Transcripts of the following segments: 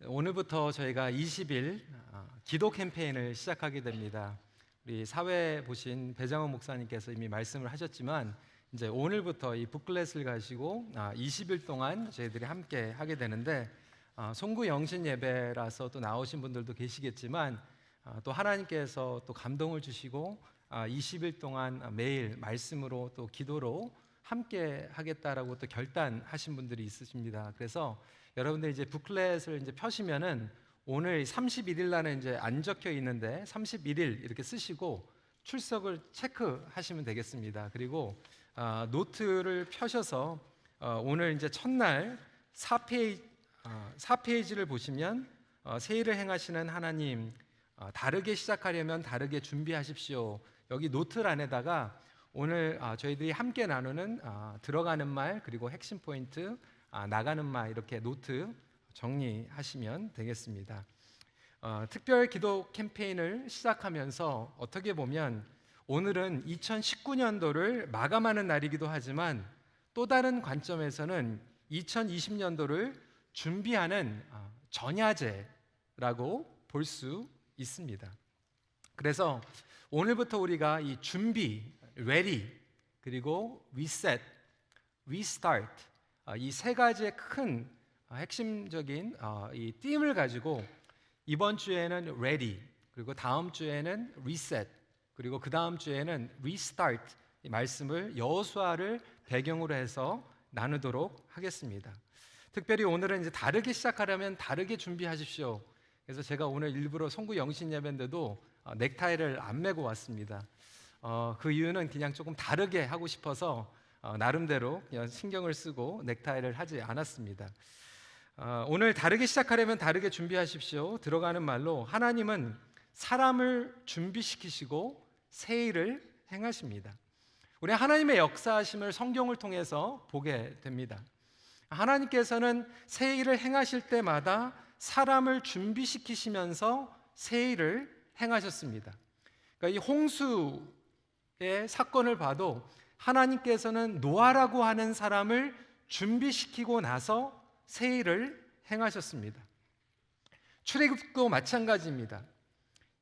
오늘부터 저희가 20일 기도 캠페인을 시작하게 됩니다. 우리 사회 보신 배장원 목사님께서 이미 말씀을 하셨지만 이제 오늘부터 이 북클렛을 가지고 20일 동안 저희들이 함께 하게 되는데 송구 영신 예배라서 또 나오신 분들도 계시겠지만 또 하나님께서 또 감동을 주시고 20일 동안 매일 말씀으로 또 기도로 함께 하겠다라고 또 결단하신 분들이 있으십니다. 그래서 여러분들 이제 북클렛을 이제 펴시면은 오늘 31일 날은 이제 안 적혀 있는데 31일 이렇게 쓰시고 출석을 체크하시면 되겠습니다. 그리고 노트를 펴셔서 오늘 이제 첫날 4페이지를 보시면 새 일을 행하시는 하나님, 다르게 시작하려면 다르게 준비하십시오. 여기 노트란에다가 오늘 저희들이 함께 나누는 들어가는 말 그리고 핵심 포인트, 나가는 말 이렇게 노트 정리하시면 되겠습니다. 특별 기도 캠페인을 시작하면서 어떻게 보면 오늘은 2019년도를 마감하는 날이기도 하지만 또 다른 관점에서는 2020년도를 준비하는 전야제라고 볼 수 있습니다. 그래서 오늘부터 우리가 이 준비, ready, 그리고 reset, restart 이 세 가지의 큰 핵심적인 이 띠임을 가지고 이번 주에는 ready, 그리고 다음 주에는 reset, 그리고 그 다음 주에는 restart 이 말씀을 여호수아를 배경으로 해서 나누도록 하겠습니다. 특별히 오늘은 이제 다르게 시작하려면 다르게 준비하십시오. 그래서 제가 오늘 일부러 송구 영신 예배인데도 넥타이를 안 메고 왔습니다. 그 이유는 그냥 조금 다르게 하고 싶어서 나름대로 그냥 신경을 쓰고 넥타이를 하지 않았습니다. 오늘 다르게 시작하려면 다르게 준비하십시오. 들어가는 말로 하나님은 사람을 준비시키시고 새 일을 행하십니다. 우리 하나님의 역사하심을 성경을 통해서 보게 됩니다. 하나님께서는 새 일을 행하실 때마다 사람을 준비시키시면서 새 일을 행하셨습니다. 그러니까 이 홍수의 사건을 봐도 하나님께서는 노아라고 하는 사람을 준비시키고 나서 새 일을 행하셨습니다. 출애굽도 마찬가지입니다.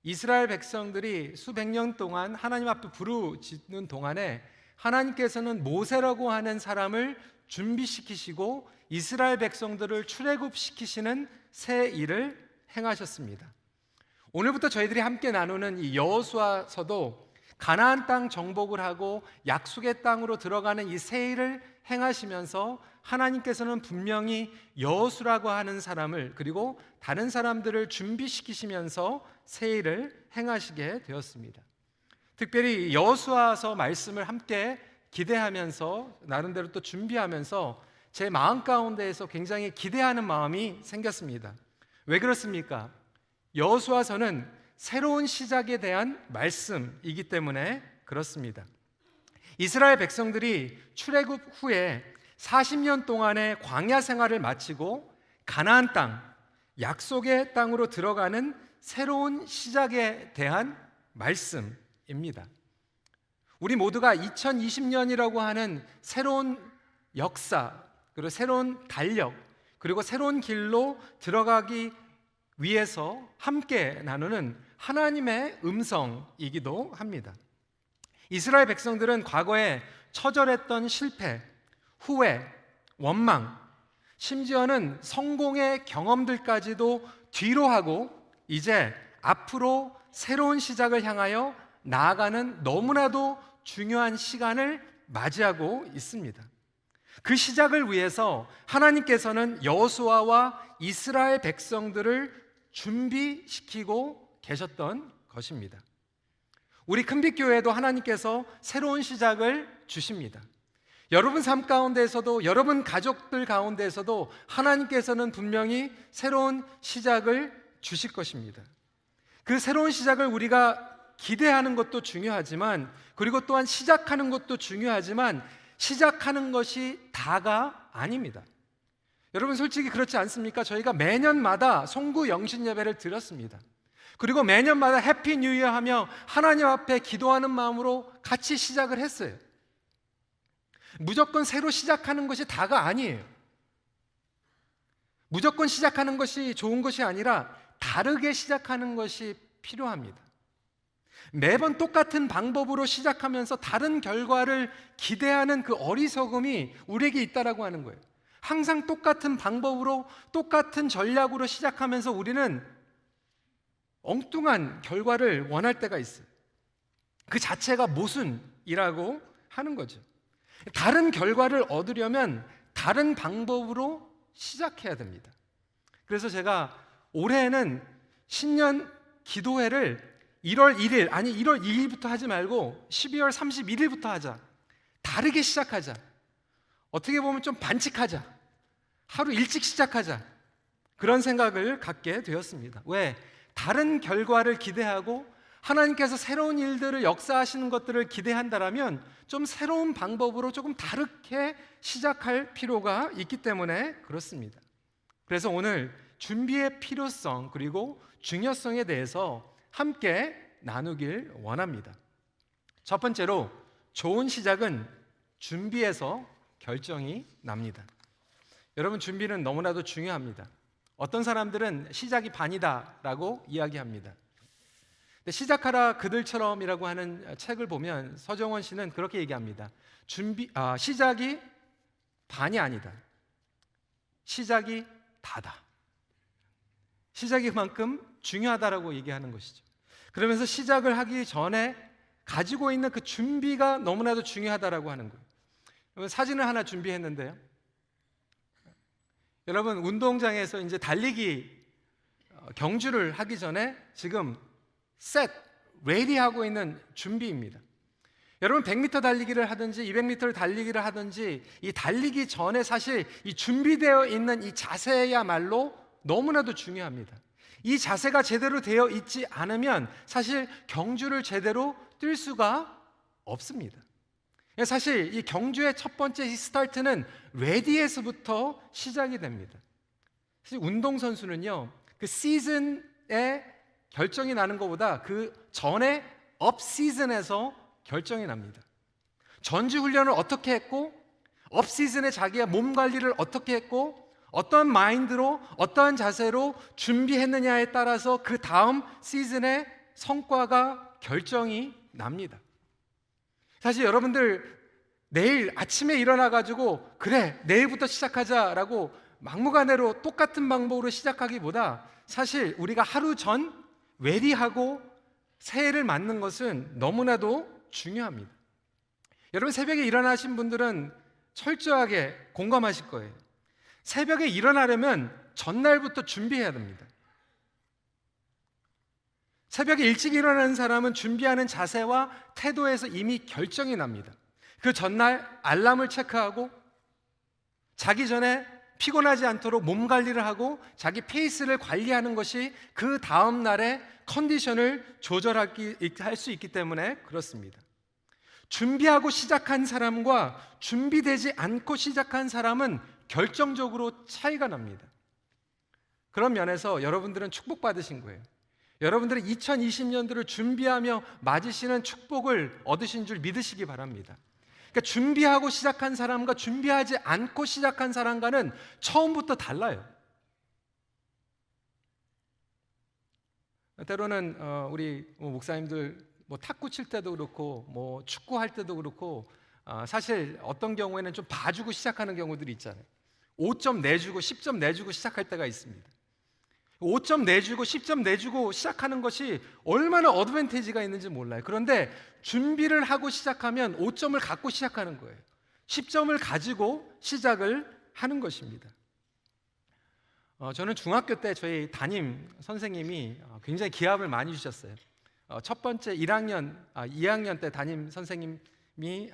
이스라엘 백성들이 수백 년 동안 하나님 앞에 부르짖는 동안에 하나님께서는 모세라고 하는 사람을 준비시키시고 이스라엘 백성들을 출애굽시키시는 새 일을 행하셨습니다. 오늘부터 저희들이 함께 나누는 이 여호수아서도 가나안 땅 정복을 하고 약속의 땅으로 들어가는 이 새 일을 행하시면서 하나님께서는 분명히 여호수라고 하는 사람을 그리고 다른 사람들을 준비시키시면서 새 일을 행하시게 되었습니다. 특별히 여호수아서 말씀을 함께 기대하면서 나름대로 또 준비하면서 제 마음 가운데에서 굉장히 기대하는 마음이 생겼습니다. 왜 그렇습니까? 여호수아서는 새로운 시작에 대한 말씀이기 때문에 그렇습니다. 이스라엘 백성들이 출애굽 후에 40년 동안의 광야 생활을 마치고 가나안 땅, 약속의 땅으로 들어가는 새로운 시작에 대한 말씀입니다. 우리 모두가 2020년이라고 하는 새로운 역사, 그리고 새로운 달력, 그리고 새로운 길로 들어가기 위해서 함께 나누는 하나님의 음성이기도 합니다. 이스라엘 백성들은 과거에 처절했던 실패, 후회, 원망, 심지어는 성공의 경험들까지도 뒤로 하고 이제 앞으로 새로운 시작을 향하여 나아가는 너무나도 중요한 시간을 맞이하고 있습니다. 그 시작을 위해서 하나님께서는 여호수아와 이스라엘 백성들을 준비시키고 계셨던 것입니다. 우리 큰빛교회도 하나님께서 새로운 시작을 주십니다. 여러분 삶 가운데에서도 여러분 가족들 가운데에서도 하나님께서는 분명히 새로운 시작을 주실 것입니다. 그 새로운 시작을 우리가 기대하는 것도 중요하지만 그리고 또한 시작하는 것도 중요하지만 시작하는 것이 다가 아닙니다. 여러분 솔직히 그렇지 않습니까? 저희가 매년마다 송구 영신 예배를 드렸습니다. 그리고 매년마다 해피 뉴 이어 하며 하나님 앞에 기도하는 마음으로 같이 시작을 했어요. 무조건 새로 시작하는 것이 다가 아니에요. 무조건 시작하는 것이 좋은 것이 아니라 다르게 시작하는 것이 필요합니다. 매번 똑같은 방법으로 시작하면서 다른 결과를 기대하는 그 어리석음이 우리에게 있다라고 하는 거예요. 항상 똑같은 방법으로 똑같은 전략으로 시작하면서 우리는 엉뚱한 결과를 원할 때가 있어요. 그 자체가 모순이라고 하는 거죠. 다른 결과를 얻으려면 다른 방법으로 시작해야 됩니다. 그래서 제가 올해는 신년 기도회를 1월 1일, 아니 1월 2일부터 하지 말고 12월 31일부터 하자. 다르게 시작하자. 어떻게 보면 좀 반칙하자. 하루 일찍 시작하자. 그런 생각을 갖게 되었습니다. 왜? 다른 결과를 기대하고 하나님께서 새로운 일들을 역사하시는 것들을 기대한다면 좀 새로운 방법으로 조금 다르게 시작할 필요가 있기 때문에 그렇습니다. 그래서 오늘 준비의 필요성 그리고 중요성에 대해서 함께 나누길 원합니다. 첫 번째로 좋은 시작은 준비에서 결정이 납니다. 여러분, 준비는 너무나도 중요합니다. 어떤 사람들은 시작이 반이다라고 이야기합니다. 시작하라 그들처럼이라고 하는 책을 보면 서정원 씨는 그렇게 얘기합니다. 시작이 반이 아니다. 시작이 다다. 시작이 그만큼 중요하다라고 얘기하는 것이죠. 그러면서 시작을 하기 전에 가지고 있는 그 준비가 너무나도 중요하다라고 하는 거예요. 사진을 하나 준비했는데요. 여러분, 운동장에서 이제 달리기 경주를 하기 전에 지금 레디하고 있는 준비입니다. 여러분, 100m 달리기를 하든지 200m 달리기를 하든지 이 달리기 전에 사실 이 준비되어 있는 이 자세야말로 너무나도 중요합니다. 이 자세가 제대로 되어 있지 않으면 사실 경주를 제대로 뛸 수가 없습니다. 사실 이 경주의 첫 번째 스타트는 레디에서부터 시작이 됩니다. 사실 운동선수는요, 그 시즌에 결정이 나는 것보다 그 전에 업 시즌에서 결정이 납니다. 전지 훈련을 어떻게 했고, 업 시즌에 자기의 몸 관리를 어떻게 했고, 어떤 마인드로 어떠한 자세로 준비했느냐에 따라서 그 다음 시즌의 성과가 결정이 납니다. 사실 여러분들 내일 아침에 일어나가지고 그래 내일부터 시작하자라고 막무가내로 똑같은 방법으로 시작하기보다 사실 우리가 하루 전 레디하고 새해를 맞는 것은 너무나도 중요합니다. 여러분, 새벽에 일어나신 분들은 철저하게 공감하실 거예요. 새벽에 일어나려면 전날부터 준비해야 됩니다. 새벽에 일찍 일어나는 사람은 준비하는 자세와 태도에서 이미 결정이 납니다. 그 전날 알람을 체크하고 자기 전에 피곤하지 않도록 몸 관리를 하고 자기 페이스를 관리하는 것이 그 다음 날의 컨디션을 조절할 수 있기 때문에 그렇습니다. 준비하고 시작한 사람과 준비되지 않고 시작한 사람은 결정적으로 차이가 납니다. 그런 면에서 여러분들은 축복받으신 거예요. 여러분들은 2020년도를 준비하며 맞으시는 축복을 얻으신 줄 믿으시기 바랍니다. 그러니까 준비하고 시작한 사람과 준비하지 않고 시작한 사람과는 처음부터 달라요. 때로는 우리 목사님들 탁구 칠 때도 그렇고 축구 할 때도 그렇고 사실 어떤 경우에는 좀 봐주고 시작하는 경우들이 있잖아요. 5점 내주고 10점 내주고 시작할 때가 있습니다. 5점 내주고 10점 내주고 시작하는 것이 얼마나 어드밴티지가 있는지 몰라요. 그런데 준비를 하고 시작하면 5점을 갖고 시작하는 거예요. 10점을 가지고 시작을 하는 것입니다. 저는 중학교 때 저희 담임 선생님이 굉장히 기합을 많이 주셨어요. 첫 번째 2학년 때 담임 선생님이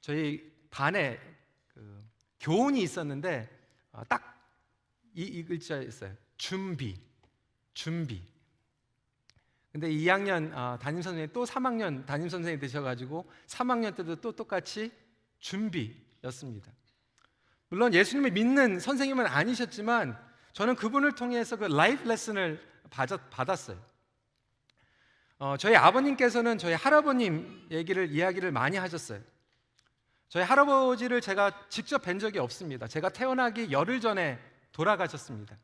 저희 반에 교훈이 있었는데 딱 이 글자였어요. 준비. 근데 2학년 담임 선생님이 또 3학년 담임 선생님이 되셔가지고 3학년 때도 또 똑같이 준비였습니다. 물론 예수님을 믿는 선생님은 아니셨지만 저는 그분을 통해서 그 라이프 레슨을 받았어요. 저희 아버님께서는 저희 할아버님 이야기를 많이 하셨어요. 저희 할아버지를 제가 직접 뵌 적이 없습니다. 제가 태어나기 열흘 전에 돌아가셨습니다.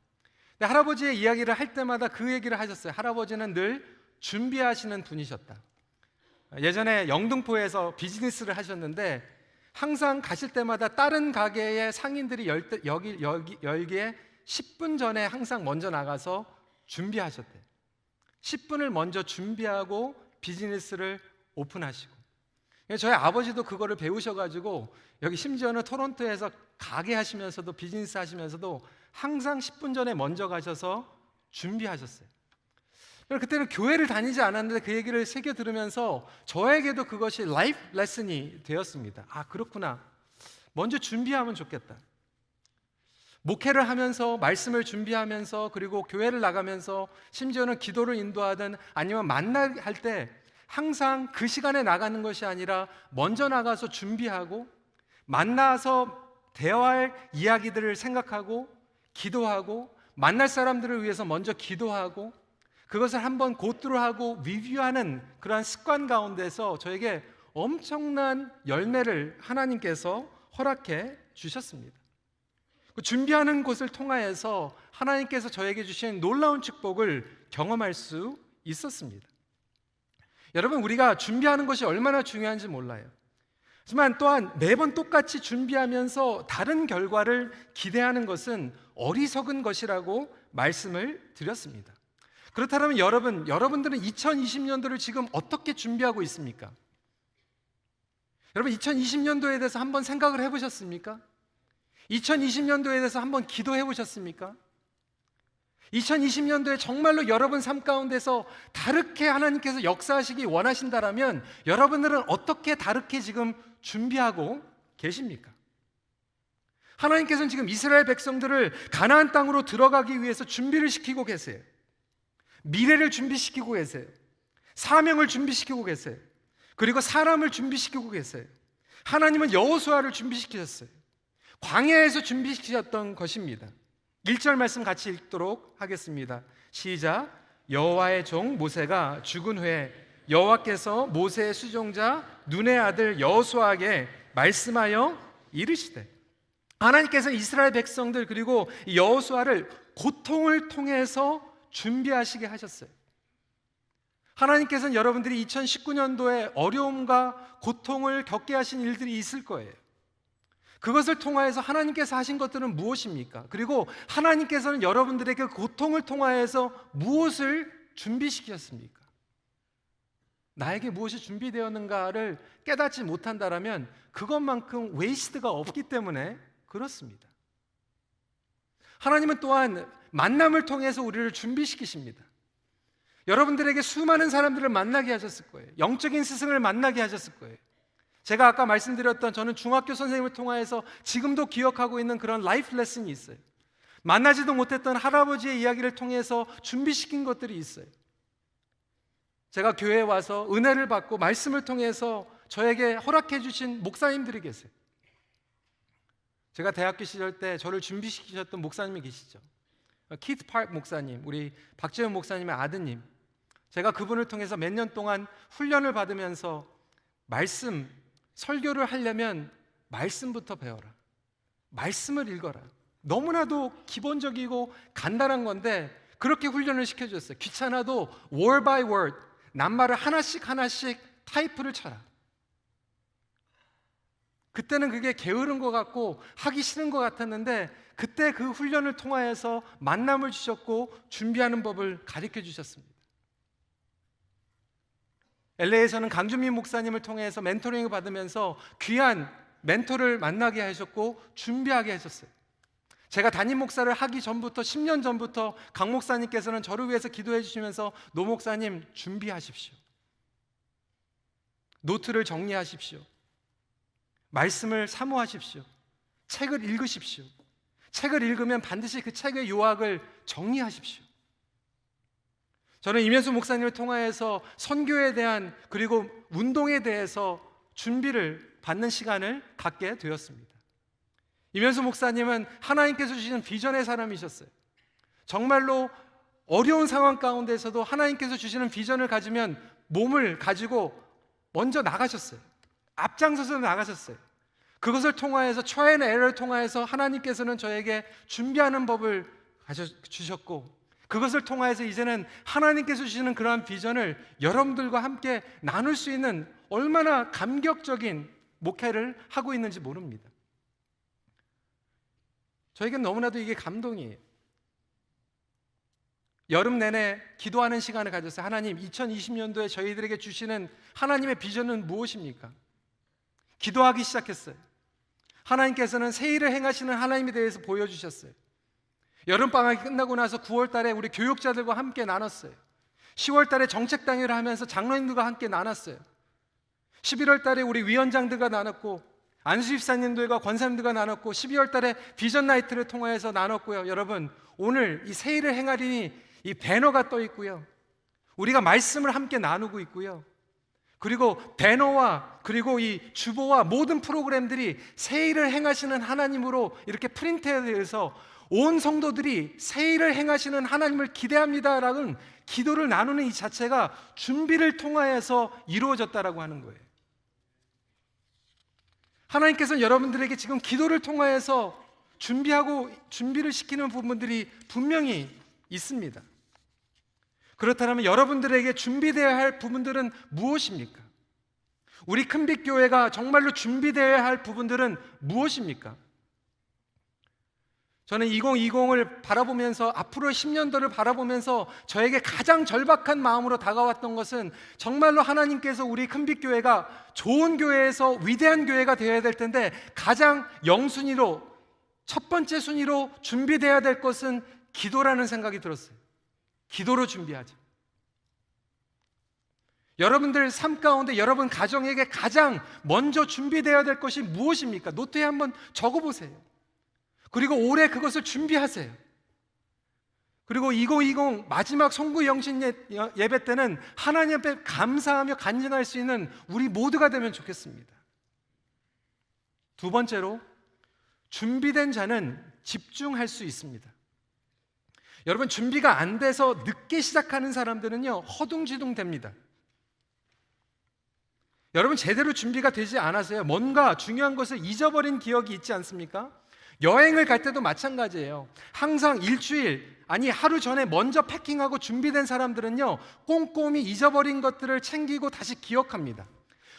근데 할아버지의 이야기를 할 때마다 그 얘기를 하셨어요. 할아버지는 늘 준비하시는 분이셨다. 예전에 영등포에서 비즈니스를 하셨는데 항상 가실 때마다 다른 가게의 상인들이 열기에 10분 전에 항상 먼저 나가서 준비하셨대요. 10분을 먼저 준비하고 비즈니스를 오픈하시고, 저희 아버지도 그거를 배우셔가지고 여기 심지어는 토론토에서 가게 하시면서도 비즈니스 하시면서도 항상 10분 전에 먼저 가셔서 준비하셨어요. 그때는 교회를 다니지 않았는데 그 얘기를 새겨 들으면서 저에게도 그것이 라이프 레슨이 되었습니다. 아, 그렇구나. 먼저 준비하면 좋겠다. 목회를 하면서, 말씀을 준비하면서, 그리고 교회를 나가면서, 심지어는 기도를 인도하든 아니면 만날 때 항상 그 시간에 나가는 것이 아니라 먼저 나가서 준비하고, 만나서 대화할 이야기들을 생각하고 기도하고, 만날 사람들을 위해서 먼저 기도하고, 그것을 한번 고투하고 리뷰하는 그러한 습관 가운데서 저에게 엄청난 열매를 하나님께서 허락해 주셨습니다. 그 준비하는 것을 통하여서 하나님께서 저에게 주신 놀라운 축복을 경험할 수 있었습니다. 여러분, 우리가 준비하는 것이 얼마나 중요한지 몰라요. 하지만 또한 매번 똑같이 준비하면서 다른 결과를 기대하는 것은 어리석은 것이라고 말씀을 드렸습니다. 그렇다면 여러분들은 2020년도를 지금 어떻게 준비하고 있습니까? 여러분, 2020년도에 대해서 한번 생각을 해보셨습니까? 2020년도에 대해서 한번 기도해 보셨습니까? 2020년도에 정말로 여러분 삶 가운데서 다르게 하나님께서 역사하시기 원하신다라면 여러분들은 어떻게 다르게 지금 준비하고 계십니까? 하나님께서는 지금 이스라엘 백성들을 가나안 땅으로 들어가기 위해서 준비를 시키고 계세요. 미래를 준비시키고 계세요. 사명을 준비시키고 계세요. 그리고 사람을 준비시키고 계세요. 하나님은 여호수아를 준비시키셨어요. 광야에서 준비시키셨던 것입니다. 1절 말씀 같이 읽도록 하겠습니다. 시작. 여호와의 종 모세가 죽은 후에 여호와께서 모세의 수종자 눈의 아들 여호수아에게 말씀하여 이르시되, 하나님께서 이스라엘 백성들 그리고 여호수아를 고통을 통해서 준비하시게 하셨어요. 하나님께서는 여러분들이 2019년도에 어려움과 고통을 겪게 하신 일들이 있을 거예요. 그것을 통하여서 하나님께서 하신 것들은 무엇입니까? 그리고 하나님께서는 여러분들에게 고통을 통하여서 무엇을 준비시키셨습니까? 나에게 무엇이 준비되었는가를 깨닫지 못한다면 그것만큼 웨이스트가 없기 때문에 그렇습니다. 하나님은 또한 만남을 통해서 우리를 준비시키십니다. 여러분들에게 수많은 사람들을 만나게 하셨을 거예요. 영적인 스승을 만나게 하셨을 거예요. 제가 아까 말씀드렸던, 저는 중학교 선생님을 통하여서 지금도 기억하고 있는 그런 라이프 레슨이 있어요. 만나지도 못했던 할아버지의 이야기를 통해서 준비시킨 것들이 있어요. 제가 교회에 와서 은혜를 받고 말씀을 통해서 저에게 허락해 주신 목사님들이 계세요. 제가 대학교 시절 때 저를 준비시키셨던 목사님이 계시죠. 키트 파크 목사님, 우리 박재훈 목사님의 아드님. 제가 그분을 통해서 몇 년 동안 훈련을 받으면서 설교를 하려면 말씀부터 배워라, 말씀을 읽어라. 너무나도 기본적이고 간단한 건데 그렇게 훈련을 시켜줬어요. 귀찮아도 word by word, 낱말을 하나씩 타이프를 쳐라. 그때는 그게 게으른 것 같고 하기 싫은 것 같았는데 그때 그 훈련을 통하여서 만남을 주셨고 준비하는 법을 가르쳐 주셨습니다. LA에서는 강준민 목사님을 통해서 멘토링을 받으면서 귀한 멘토를 만나게 하셨고 준비하게 하셨어요. 제가 담임 목사를 하기 전부터 10년 전부터 강 목사님께서는 저를 위해서 기도해 주시면서 노 목사님 준비하십시오. 노트를 정리하십시오. 말씀을 사모하십시오. 책을 읽으십시오. 책을 읽으면 반드시 그 책의 요약을 정리하십시오. 저는 임현수 목사님을 통하여서 선교에 대한 그리고 운동에 대해서 준비를 받는 시간을 갖게 되었습니다. 임현수 목사님은 하나님께서 주시는 비전의 사람이셨어요. 정말로 어려운 상황 가운데서도 하나님께서 주시는 비전을 가지면 몸을 가지고 먼저 나가셨어요. 앞장서서 나가셨어요. 그것을 통하여서 트라이 앤 에러를 통하여서 하나님께서는 저에게 준비하는 법을 주셨고, 그것을 통하여서 이제는 하나님께서 주시는 그러한 비전을 여러분들과 함께 나눌 수 있는 얼마나 감격적인 목회를 하고 있는지 모릅니다. 저에겐 너무나도 이게 감동이에요. 여름 내내 기도하는 시간을 가졌어요. 하나님, 2020년도에 저희들에게 주시는 하나님의 비전은 무엇입니까? 기도하기 시작했어요. 하나님께서는 새 일을 행하시는 하나님에 대해서 보여주셨어요. 여름방학이 끝나고 나서 9월 달에 우리 교육자들과 함께 나눴어요. 10월 달에 정책당회를 하면서 장로님들과 함께 나눴어요. 11월 달에 우리 위원장들과 나눴고, 안수집사님들과 권사님들과 나눴고, 12월 달에 비전 나이트를 통하여서 나눴고요. 여러분, 오늘 이 새 일을 행하리니 이 배너가 떠 있고요. 우리가 말씀을 함께 나누고 있고요. 그리고 배너와 그리고 이 주보와 모든 프로그램들이 새 일을 행하시는 하나님으로 이렇게 프린트해서 온 성도들이 새 일을 행하시는 하나님을 기대합니다라는 기도를 나누는 이 자체가 준비를 통하여서 이루어졌다라고 하는 거예요. 하나님께서는 여러분들에게 지금 기도를 통하여서 준비를 시키는 부분들이 분명히 있습니다. 그렇다면 여러분들에게 준비되어야 할 부분들은 무엇입니까? 우리 큰빛교회가 정말로 준비되어야 할 부분들은 무엇입니까? 저는 2020을 바라보면서, 앞으로 10년도를 바라보면서 저에게 가장 절박한 마음으로 다가왔던 것은, 정말로 하나님께서 우리 큰빛교회가 좋은 교회에서 위대한 교회가 되어야 될 텐데, 가장 영순위로, 첫 번째 순위로 준비되어야 될 것은 기도라는 생각이 들었어요. 기도로 준비하자. 여러분들 삶 가운데 여러분 가정에게 가장 먼저 준비되어야 될 것이 무엇입니까? 노트에 한번 적어보세요. 그리고 올해 그것을 준비하세요. 그리고 2020 마지막 송구 영신 예배 때는 하나님 앞에 감사하며 간증할 수 있는 우리 모두가 되면 좋겠습니다. 두 번째로, 준비된 자는 집중할 수 있습니다. 여러분, 준비가 안 돼서 늦게 시작하는 사람들은요, 허둥지둥 됩니다. 여러분, 제대로 준비가 되지 않아서요, 뭔가 중요한 것을 잊어버린 기억이 있지 않습니까? 여행을 갈 때도 마찬가지예요. 항상 일주일, 아니 하루 전에 먼저 패킹하고 준비된 사람들은요, 꼼꼼히 잊어버린 것들을 챙기고 다시 기억합니다.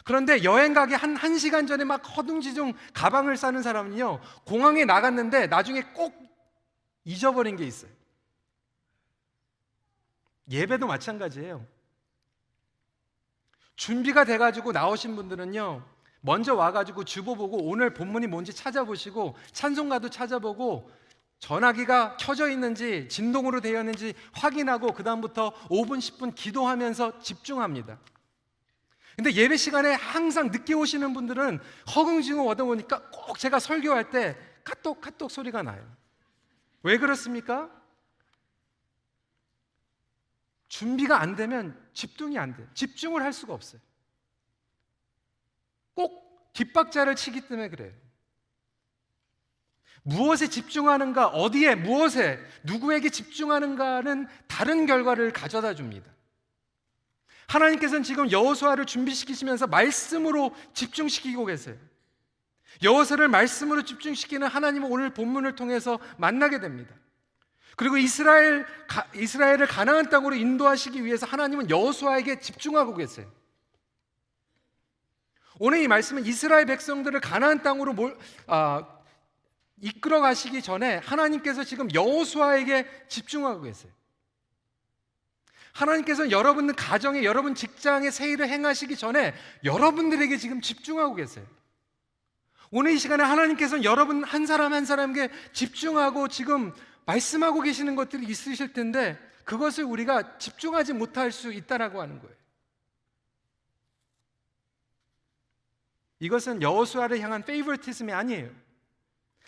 그런데 여행 가기 한 시간 전에 막 허둥지둥 가방을 싸는 사람은요, 공항에 나갔는데 나중에 꼭 잊어버린 게 있어요. 예배도 마찬가지예요. 준비가 돼가지고 나오신 분들은요, 먼저 와가지고 주보 보고 오늘 본문이 뭔지 찾아보시고, 찬송가도 찾아보고, 전화기가 켜져 있는지 진동으로 되어 있는지 확인하고, 그 다음부터 5분 10분 기도하면서 집중합니다. 근데 예배 시간에 항상 늦게 오시는 분들은 허둥지둥 얻어 보니까 꼭 제가 설교할 때 카톡 소리가 나요. 왜 그렇습니까? 준비가 안 되면 집중이 안 돼요. 집중을 할 수가 없어요. 꼭 뒷박자를 치기 때문에 그래요. 무엇에 집중하는가, 어디에, 무엇에, 누구에게 집중하는가는 다른 결과를 가져다 줍니다. 하나님께서는 지금 여호수아를 준비시키시면서 말씀으로 집중시키고 계세요. 여호수아를 말씀으로 집중시키는 하나님은 오늘 본문을 통해서 만나게 됩니다. 그리고 이스라엘을 가나안 땅으로 인도하시기 위해서 하나님은 여호수아에게 집중하고 계세요. 오늘 이 말씀은 이스라엘 백성들을 가나안 땅으로 이끌어 가시기 전에 하나님께서 지금 여호수아에게 집중하고 계세요. 하나님께서는 여러분 가정에, 여러분 직장에 새 일을 행하시기 전에 여러분들에게 지금 집중하고 계세요. 오늘 이 시간에 하나님께서는 여러분 한 사람 한 사람에게 집중하고 지금 말씀하고 계시는 것들이 있으실 텐데, 그것을 우리가 집중하지 못할 수 있다라고 하는 거예요. 이것은 여호수아를 향한 페이버리티즘이 아니에요.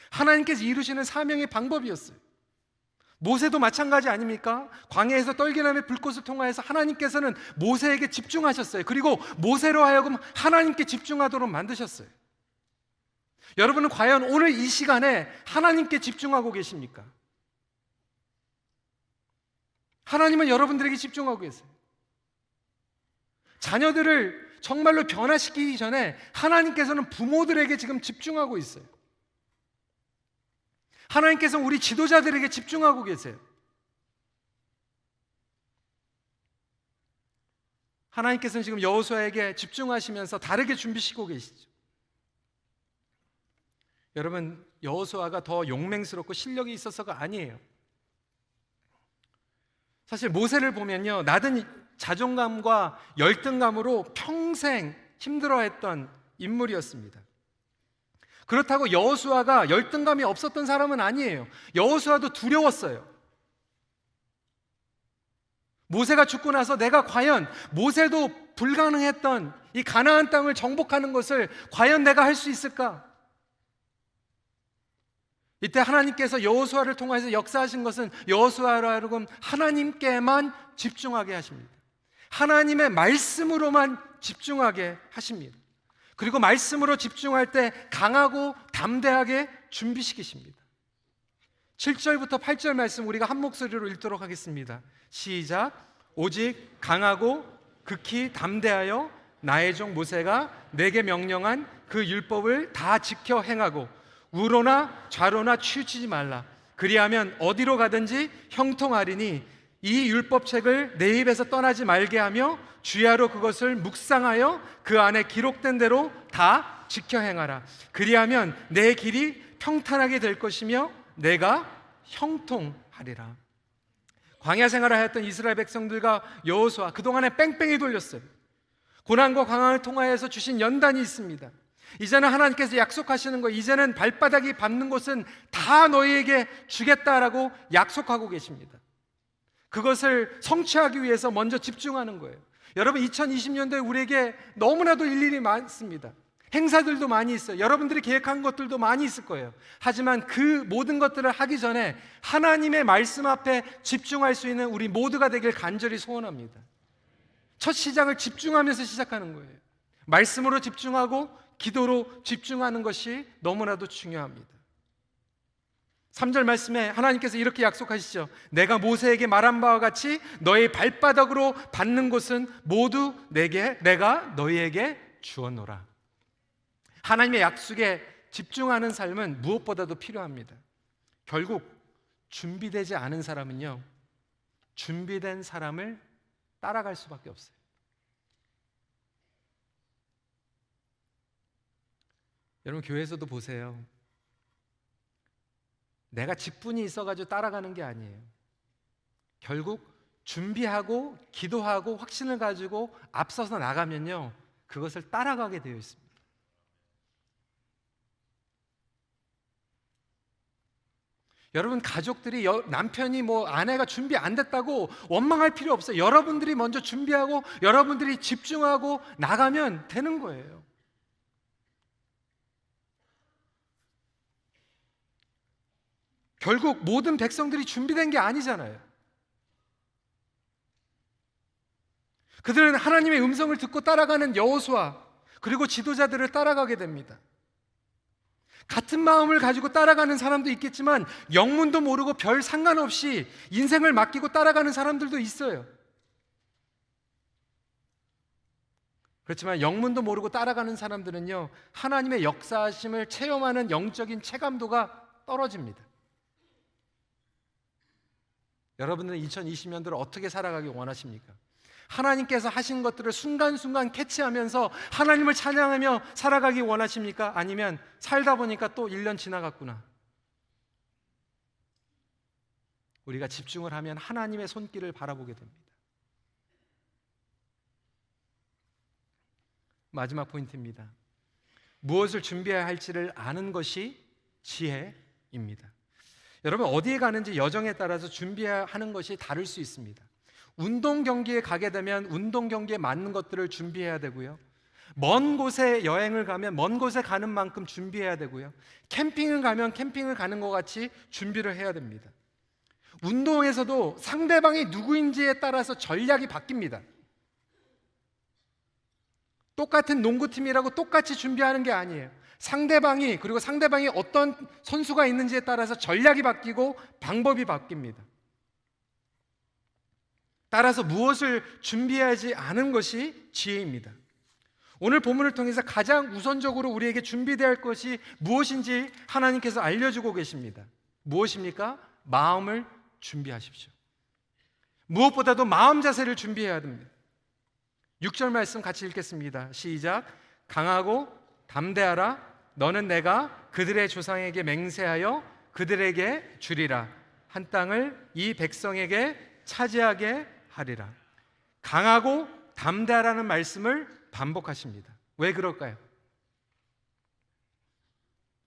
하나님께서 이루시는 사명의 방법이었어요. 모세도 마찬가지 아닙니까? 광야에서 떨기나무의 불꽃을 통하여서 하나님께서는 모세에게 집중하셨어요. 그리고 모세로 하여금 하나님께 집중하도록 만드셨어요. 여러분은 과연 오늘 이 시간에 하나님께 집중하고 계십니까? 하나님은 여러분들에게 집중하고 계세요. 자녀들을 정말로 변화시키기 전에 하나님께서는 부모들에게 지금 집중하고 있어요. 하나님께서는 우리 지도자들에게 집중하고 계세요. 하나님께서는 지금 여호수아에게 집중하시면서 다르게 준비시키고 계시죠. 여러분, 여호수아가 더 용맹스럽고 실력이 있어서가 아니에요. 사실 모세를 보면요, 낮은 자존감과 열등감으로 평생 힘들어했던 인물이었습니다. 그렇다고 여호수아가 열등감이 없었던 사람은 아니에요. 여호수아도 두려웠어요. 모세가 죽고 나서 내가 과연, 모세도 불가능했던 이 가나안 땅을 정복하는 것을 과연 내가 할 수 있을까? 이때 하나님께서 여호수아를 통해서 역사하신 것은 여호수아로 하여금 하나님께만 집중하게 하십니다. 하나님의 말씀으로만 집중하게 하십니다. 그리고 말씀으로 집중할 때 강하고 담대하게 준비시키십니다. 7절부터 8절 말씀 우리가 한 목소리로 읽도록 하겠습니다. 시작. 오직 강하고 극히 담대하여 나의 종 모세가 내게 명령한 그 율법을 다 지켜 행하고 우로나 좌로나 치우치지 말라. 그리하면 어디로 가든지 형통하리니 이 율법책을 내 입에서 떠나지 말게 하며 주야로 그것을 묵상하여 그 안에 기록된 대로 다 지켜 행하라. 그리하면 내 길이 평탄하게 될 것이며 내가 형통하리라. 광야 생활을 하였던 이스라엘 백성들과 여호수아, 그동안에 뺑뺑이 돌렸어요. 고난과 광야를 통하여서 주신 연단이 있습니다. 이제는 하나님께서 약속하시는 거, 이제는 발바닥이 밟는 곳은 다 너희에게 주겠다라고 약속하고 계십니다. 그것을 성취하기 위해서 먼저 집중하는 거예요. 여러분, 2020년도에 우리에게 너무나도 일일이 많습니다. 행사들도 많이 있어요. 여러분들이 계획한 것들도 많이 있을 거예요. 하지만 그 모든 것들을 하기 전에 하나님의 말씀 앞에 집중할 수 있는 우리 모두가 되길 간절히 소원합니다. 첫 시작을 집중하면서 시작하는 거예요. 말씀으로 집중하고 기도로 집중하는 것이 너무나도 중요합니다. 3절 말씀에 하나님께서 이렇게 약속하시죠. 내가 모세에게 말한 바와 같이 너의 발바닥으로 밟는 곳은 모두 내가 너희에게 주었노라. 하나님의 약속에 집중하는 삶은 무엇보다도 필요합니다. 결국 준비되지 않은 사람은요, 준비된 사람을 따라갈 수밖에 없어요. 여러분, 교회에서도 보세요. 내가 직분이 있어가지고 따라가는 게 아니에요. 결국 준비하고 기도하고 확신을 가지고 앞서서 나가면요, 그것을 따라가게 되어 있습니다. 여러분, 가족들이 남편이 아내가 준비 안 됐다고 원망할 필요 없어요. 여러분들이 먼저 준비하고 여러분들이 집중하고 나가면 되는 거예요. 결국 모든 백성들이 준비된 게 아니잖아요. 그들은 하나님의 음성을 듣고 따라가는 여호수아, 그리고 지도자들을 따라가게 됩니다. 같은 마음을 가지고 따라가는 사람도 있겠지만 영문도 모르고 별 상관없이 인생을 맡기고 따라가는 사람들도 있어요. 그렇지만 영문도 모르고 따라가는 사람들은요, 하나님의 역사하심을 체험하는 영적인 체감도가 떨어집니다. 여러분들은 2020년도를 어떻게 살아가기 원하십니까? 하나님께서 하신 것들을 순간순간 캐치하면서 하나님을 찬양하며 살아가기 원하십니까? 아니면 살다 보니까 또 1년 지나갔구나, 우리가 집중을 하면 하나님의 손길을 바라보게 됩니다. 마지막 포인트입니다. 무엇을 준비해야 할지를 아는 것이 지혜입니다. 여러분, 어디에 가는지 여정에 따라서 준비해야 하는 것이 다를 수 있습니다. 운동 경기에 가게 되면 운동 경기에 맞는 것들을 준비해야 되고요. 먼 곳에 여행을 가면 먼 곳에 가는 만큼 준비해야 되고요. 캠핑을 가면 캠핑을 가는 것 같이 준비를 해야 됩니다. 운동에서도 상대방이 누구인지에 따라서 전략이 바뀝니다. 똑같은 농구팀이라고 똑같이 준비하는 게 아니에요. 그리고 상대방이 어떤 선수가 있는지에 따라서 전략이 바뀌고 방법이 바뀝니다. 따라서 무엇을 준비하지 않은 것이 지혜입니다. 오늘 본문을 통해서 가장 우선적으로 우리에게 준비되어야 할 것이 무엇인지 하나님께서 알려주고 계십니다. 무엇입니까? 마음을 준비하십시오. 무엇보다도 마음 자세를 준비해야 됩니다. 6절 말씀 같이 읽겠습니다. 시작. 강하고 담대하라. 너는 내가 그들의 조상에게 맹세하여 그들에게 주리라. 한 땅을 이 백성에게 차지하게 하리라. 강하고 담대하라는 말씀을 반복하십니다. 왜 그럴까요?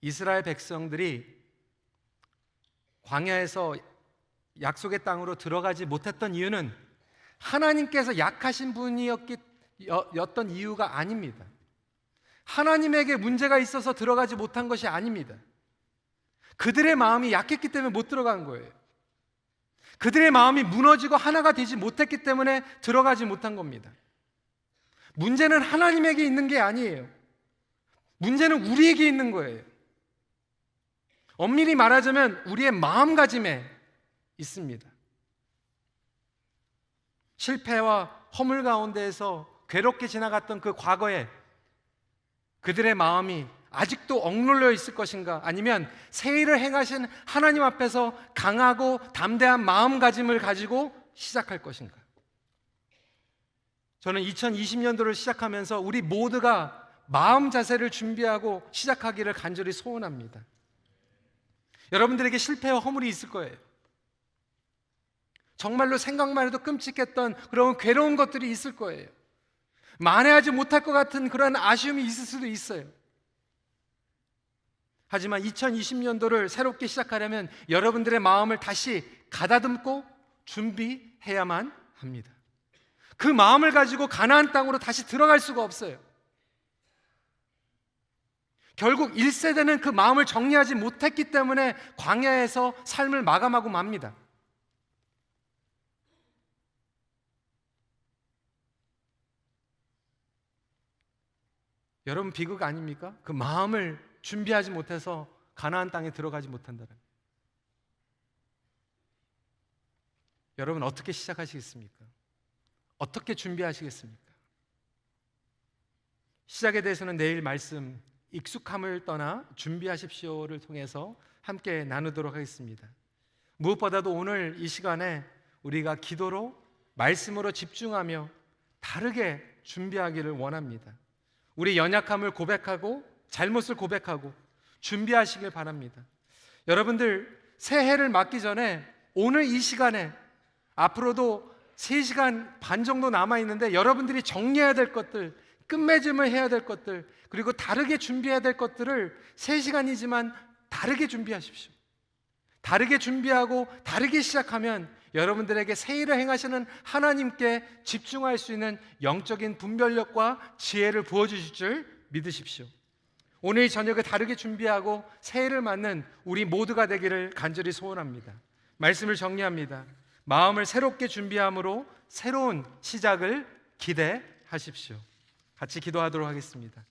이스라엘 백성들이 광야에서 약속의 땅으로 들어가지 못했던 이유는 하나님께서 약하신 분이었던 이유가 아닙니다. 하나님에게 문제가 있어서 들어가지 못한 것이 아닙니다. 그들의 마음이 약했기 때문에 못 들어간 거예요. 그들의 마음이 무너지고 하나가 되지 못했기 때문에 들어가지 못한 겁니다. 문제는 하나님에게 있는 게 아니에요. 문제는 우리에게 있는 거예요. 엄밀히 말하자면 우리의 마음가짐에 있습니다. 실패와 허물 가운데에서 괴롭게 지나갔던 그 과거에 그들의 마음이 아직도 억눌려 있을 것인가, 아니면 새 일을 행하신 하나님 앞에서 강하고 담대한 마음가짐을 가지고 시작할 것인가. 저는 2020년도를 시작하면서 우리 모두가 마음 자세를 준비하고 시작하기를 간절히 소원합니다. 여러분들에게 실패와 허물이 있을 거예요. 정말로 생각만 해도 끔찍했던 그런 괴로운 것들이 있을 거예요. 만회하지 못할 것 같은 그런 아쉬움이 있을 수도 있어요. 하지만 2020년도를 새롭게 시작하려면 여러분들의 마음을 다시 가다듬고 준비해야만 합니다. 그 마음을 가지고 가나안 땅으로 다시 들어갈 수가 없어요. 결국 1세대는 그 마음을 정리하지 못했기 때문에 광야에서 삶을 마감하고 맙니다. 여러분 비극 아닙니까? 그 마음을 준비하지 못해서 가나안 땅에 들어가지 못한다는. 여러분 어떻게 시작하시겠습니까? 어떻게 준비하시겠습니까? 시작에 대해서는 내일 말씀 익숙함을 떠나 준비하십시오를 통해서 함께 나누도록 하겠습니다. 무엇보다도 오늘 이 시간에 우리가 기도로 말씀으로 집중하며 다르게 준비하기를 원합니다. 우리 연약함을 고백하고 잘못을 고백하고 준비하시길 바랍니다. 여러분들 새해를 맞기 전에 오늘 이 시간에 앞으로도 3시간 반 정도 남아있는데 여러분들이 정리해야 될 것들, 끝맺음을 해야 될 것들, 그리고 다르게 준비해야 될 것들을 3시간이지만 다르게 준비하십시오. 다르게 준비하고 다르게 시작하면 여러분들에게 새 일을 행하시는 하나님께 집중할 수 있는 영적인 분별력과 지혜를 부어주실 줄 믿으십시오. 오늘 저녁에 다르게 준비하고 새 일을 맞는 우리 모두가 되기를 간절히 소원합니다. 말씀을 정리합니다. 마음을 새롭게 준비함으로 새로운 시작을 기대하십시오. 같이 기도하도록 하겠습니다.